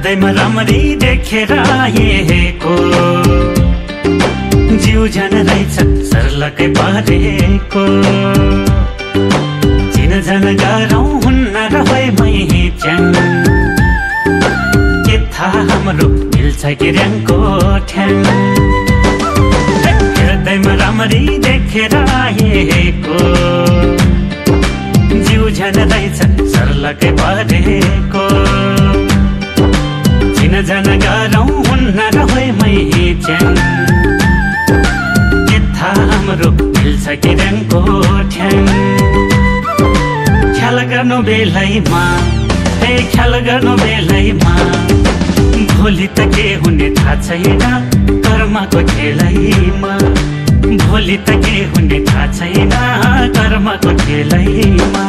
हृदयमा राम्ररी देखेर आएको जिउ झन रहेछ सर्लकै परेको चिनजान गरौँ हुन्न रहे मै च्याङ के थाहा हाम्रो मिल्छ कि र्याङको ठ्याङ हृदयमा राम्ररी देखेर आएको जिउ झन रहेछ सर्लकै परेको चिनजान गरौँ हुन्न रहे मै च्याङ के थाहा हाम्रो मिल्छ कि र्याङको ठ्याङ ख्याल गर्नु बेलैमा हे ख्याल गर्नु बेलैमा भोलि त के हुने थाहा छैन कर्मको खेलैमा भोलि त के हुने थाहा छैन कर्मको खेलैमा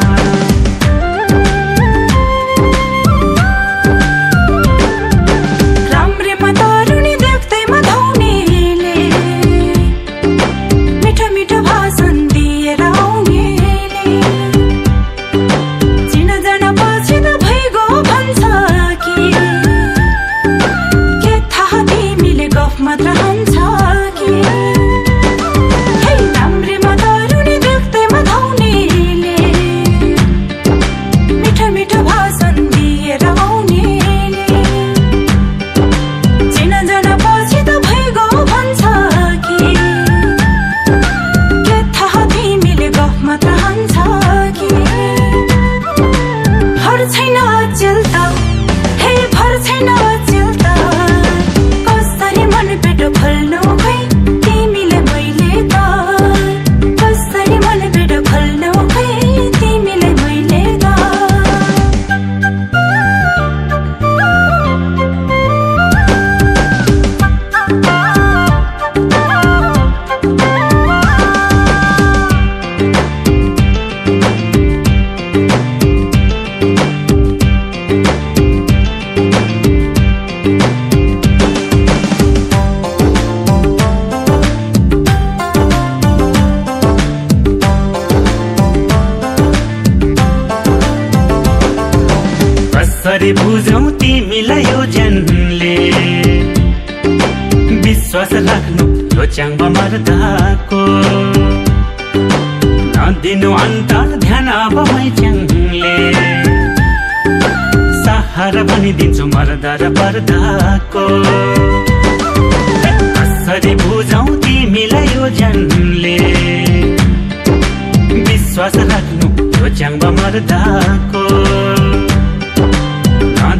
कसरी बुझौँ तिमीलाई यो जनले विश्वास राख्नु यो च्याङमा मर्दाको नदिनु अन्त ध्यान अब मै च्याङले सहारा भनिदिन्छु मर्दा र पर्दाको कसरी बुझौँ तिमीलाई यो जनले विश्वास राख्नु यो च्याङमा मर्दाको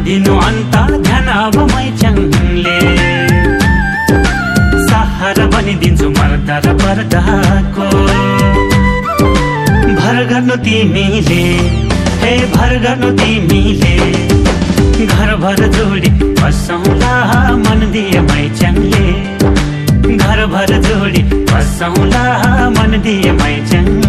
नदिनु अन्त ध्यान अब मै च्याङले सहारा बनिदिन्छु मर्दा र पर्दाको भर गर्नु तिमीले हे भर गर्नु तिमीले घरभर जोडी बसौँला मन दिए मै च्याङले घरभर जोडी बसौँला मन दिए मै च्याङले